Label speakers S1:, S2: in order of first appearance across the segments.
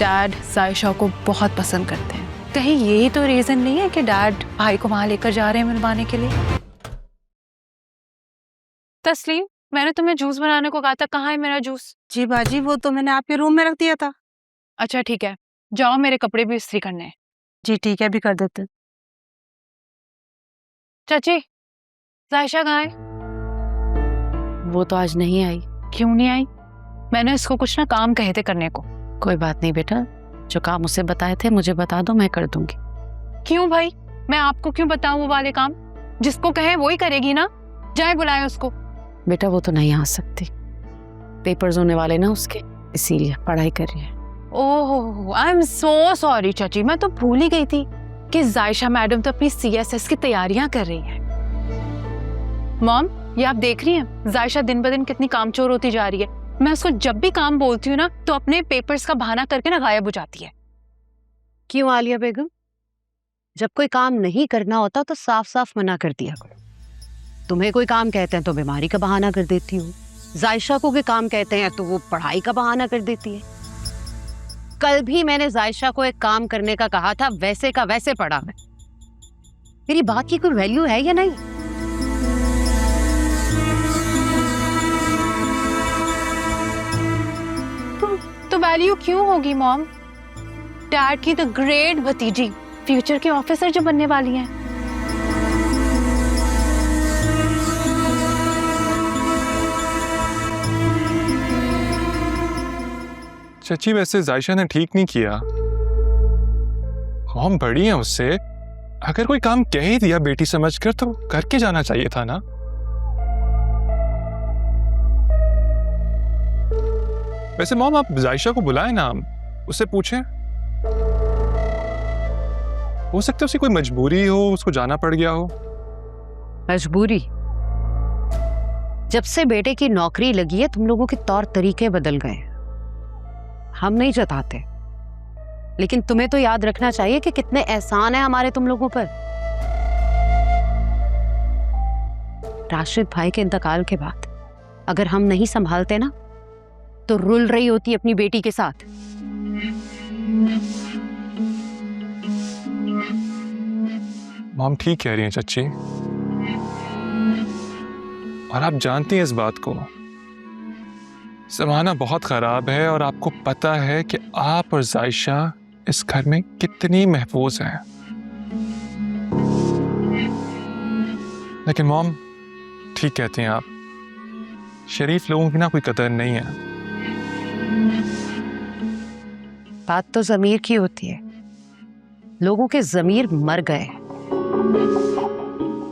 S1: Dad जायशा को बहुत पसंद करते हैं। कहीं यही तो रीजन नहीं है कि डैड भाई को वहां लेकर जा रहे हैं मिलवाने के लिए। तस्लीम, मैंने तुम्हें जूस बनाने को कहा था, कहाँ है मेरा जूस?
S2: जी बाजी, वो तो मैंने आपके रूम में रख दिया था।
S1: अच्छा ठीक है, जाओ मेरे कपड़े भी इस्त्री करने हैं।
S2: जी ठीक है, अभी कर देते।
S1: चाची, जायशा कहाँ है?
S2: वो तो आज नहीं आई।
S1: क्यों नहीं आई? मैंने इसको कुछ ना काम कहे थे करने को।
S2: कोई बात नहीं बेटा, जो काम उसे बताए थे मुझे बता दो, मैं कर दूंगी।
S1: क्यों भाई, मैं आपको क्यों बताऊं वो वाले काम? जिसको कहे वो ही करेगी ना। जाए बुलाए उसको।
S2: बेटा वो तो नहीं आ सकती, पेपर्स होने वाले ना उसके, इसीलिए पढ़ाई कर रही है।
S1: ओह आई एम सो सॉरी चाची, मैं तो भूल ही गई थी कि जायशा मैडम तो अपनी CSS की तैयारियां कर रही हैं। मॉम, ये आप देख रही हैं जायशा दिन ब दिन कितनी कामचोर होती जा रही है। मैं उसको जब भी काम बोलती हूँ ना तो अपने पेपर्स का बहाना करके ना गायब हो जाती है।
S2: क्यों आलिया बेगम, जब कोई काम नहीं करना होता तो साफ साफ मना कर दिया करो। तुम्हें कोई काम कहते हैं तो बीमारी का बहाना कर देती हो, जायशा को कोई काम कहते हैं तो वो पढ़ाई का बहाना कर देती है। कल भी मैंने जायशा को एक काम करने का कहा था, वैसे का वैसे पड़ा है। मेरी बात की कोई वैल्यू है या नहीं?
S1: तो वैल्यू क्यों होगी मॉम? डैड की द ग्रेट भतीजी फ्यूचर के ऑफिसर जो बनने वाली हैं।
S3: चाची वैसे जायशा ने ठीक नहीं किया, हम बड़ी हैं उससे। अगर कोई काम कह ही दिया बेटी समझकर तो करके जाना चाहिए था ना। वैसे मॉम आप जायशा को बुलाएं ना, उससे पूछें। हो सकता है उसे कोई मजबूरी हो, उसको जाना पड़ गया हो।
S2: मजबूरी? जब से बेटे की नौकरी लगी है तुम लोगों के तौर तरीके बदल गए। हम नहीं जताते, लेकिन तुम्हें तो याद रखना चाहिए कि कितने एहसान है हमारे तुम लोगों पर। राशिद भाई के इंतकाल के बाद अगर हम नहीं संभालते ना तो रुल रही होती अपनी बेटी के साथ।
S3: मॉम ठीक कह रही हैं चाची, और आप जानती हैं इस बात को। जमाना बहुत खराब है और आपको पता है कि आप और जायशा इस घर में कितनी महफूज हैं। लेकिन मॉम ठीक कहती हैं आप, शरीफ लोगों की ना कोई कदर नहीं है।
S2: बात तो ज़मीर की होती है, लोगों के ज़मीर मर गए,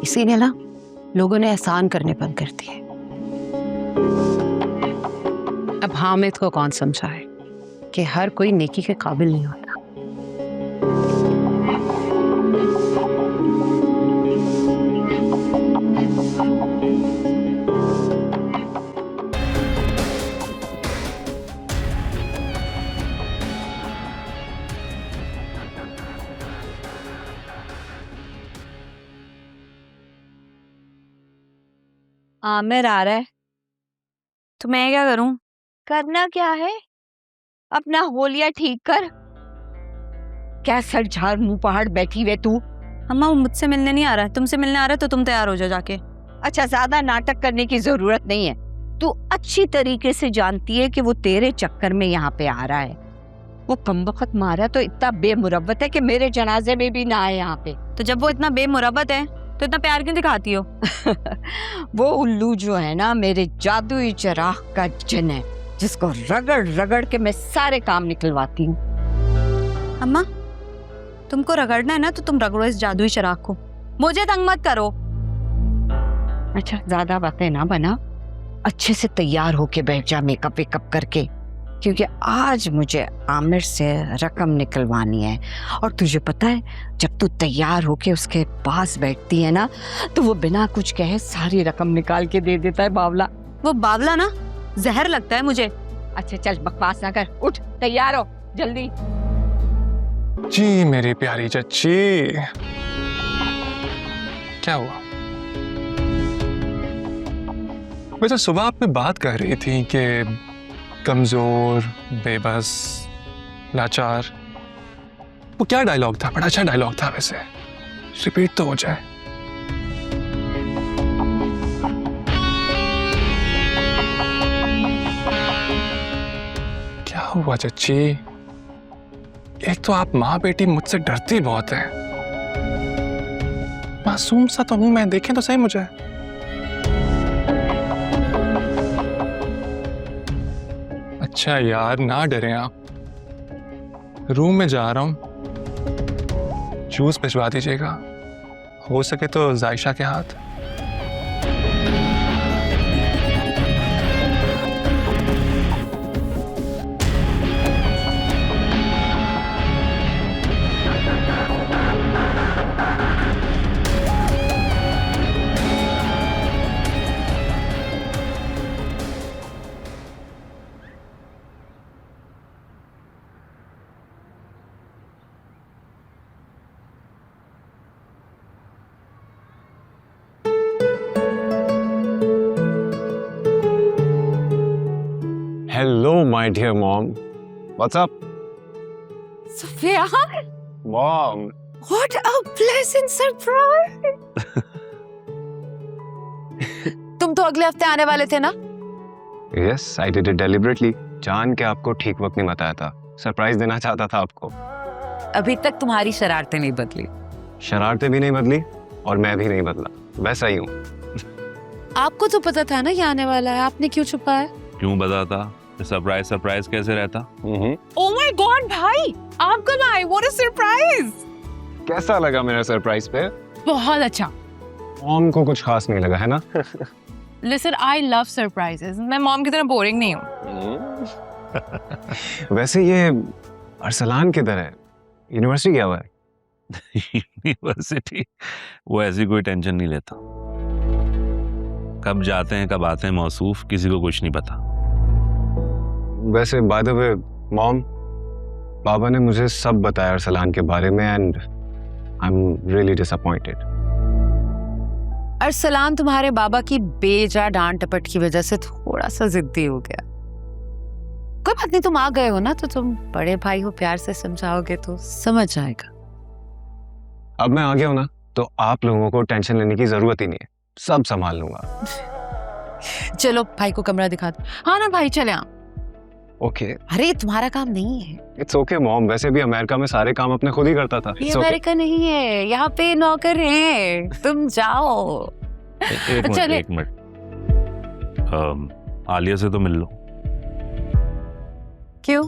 S2: इसीलिए ना लोगों ने एहसान करने बंद कर दिए। अब हामिद को कौन समझाए कि हर कोई नेकी के काबिल नहीं होता।
S4: आमिर आ रहा है तो मैं क्या करूं? करना क्या है, अपना होलिया ठीक कर। क्या सर झाड़ मुंह पहाड़ बैठी हुए तू?
S5: अम्मा वो मुझसे मिलने नहीं आ रहा है, तुमसे मिलने आ रहा है तो तुम तैयार हो जाओ जाके।
S4: अच्छा, ज्यादा नाटक करने की जरूरत नहीं है। तू अच्छी तरीके से जानती है कि वो तेरे चक्कर में यहाँ पे आ रहा है। वो कमबख्त मारा तो इतना बेमुरव्वत है कि मेरे जनाजे में भी ना आए यहाँ पे।
S5: तो जब वो इतना बेमुरब्बत है तो इतना प्यार क्यों दिखाती हो?
S4: वो उल्लू जो है ना, मेरे जादुई चिराग का जिन है, जिसको रगड़ रगड़ के मैं सारे काम निकलवाती हूँ।
S5: अम्मा तुमको रगड़ना है ना तो तुम रगड़ो इस जादुई चिराग को, मुझे तंग मत करो।
S4: अच्छा, ज्यादा बातें ना बना, अच्छे से तैयार होके बैठ जा मेकअप वेकअप करके, क्योंकि आज मुझे आमिर से रकम निकलवानी है। और तुझे पता है, जब तू तैयार होके उसके पास बैठती है ना तो वो बिना कुछ कहे सारी रकम निकाल के दे देता है बावला।
S5: वो बावला ना जहर लगता है मुझे।
S4: अच्छा चल बकवास ना कर, उठ तैयार हो जल्दी।
S3: जी मेरी प्यारी चच्ची, क्या हुआ? वैसे सुबह आप में बात कर रही थी कि कमजोर, बेबस, लाचार। वो क्या डायलॉग था? बड़ा अच्छा डायलॉग था वैसे, रिपीट तो हो जाए। क्या हुआ चच्ची? एक तो आप माँ बेटी मुझसे डरती बहुत है। मासूम सा तो हूं मैं, देखें तो सही मुझे। अच्छा यार, ना डरें आप। रूम में जा रहा हूं, जूस भिजवा दीजिएगा, हो सके तो जायशा के हाथ।
S6: Hello, my dear mom. What's up?
S1: Sophia,
S6: Mom.
S1: what a pleasant surprise! तुम तो अगले हफ्ते आने वाले थे ना?
S6: Yes, I did it deliberately. जान के आपको ठीक वक्त नहीं बताया था। सरप्राइज देना चाहता था आपको।
S5: अभी तक तुम्हारी शरारतें नहीं बदली।
S6: शरारतें भी नहीं बदली और मैं भी नहीं बदला, वैसा ही हूँ।
S1: आपको तो पता था ना ये आने वाला है, आपने क्यों छुपाया?
S7: क्यों बताता? सरप्राइज सरप्राइज कैसे रहता?
S1: ओह माय गॉड भाई, आप कब आए? What a surprise!
S6: कैसा लगा मेरा सरप्राइज पे?
S1: बहुत अच्छा।
S6: मॉम को कुछ खास नहीं लगा है ना?
S1: Listen, I love surprises. मैं मॉम की तरह बोरिंग नहीं हूँ।
S6: वैसे ये अरसलान किधर है? यूनिवर्सिटी गया हुआ है?
S7: यूनिवर्सिटी? वो ऐसी कोई टेंशन नहीं लेता। कब जाते हैं कब आते हैं मौसूफ, किसी को कुछ नहीं पता।
S6: वैसे बाय द वे मॉम, बाबा ने मुझे सब बताया अरसलान के बारे में and I am really disappointed.
S5: Arsalan तुम्हारे बाबा की बेजा डांट टपट की वजह से थोड़ा सा जिद्दी हो गया। कोई बात नहीं, तुम आ गए हो ना, तो तुम बड़े भाई हो, प्यार से समझाओगे तो समझ जाएगा।
S6: अब मैं आ गया हूं ना, तो आप लोगों को टेंशन लेने की जरूरत ही नहीं है, सब संभाल लूंगा।
S5: चलो भाई को कमरा दिखा दो।
S1: हाँ ना भाई, चले आ।
S6: ओके,
S5: अरे तुम्हारा काम नहीं है।
S6: इट्स ओके मॉम, वैसे भी अमेरिका में सारे काम अपने खुद ही करता था।
S5: ये
S6: It's okay.
S5: अमेरिका नहीं है, यहाँ पे नौकर हैं, तुम जाओ।
S7: एक मिनट
S1: चले।
S7: एक मिनट, आलिया से तो मिल लो।
S5: क्यों?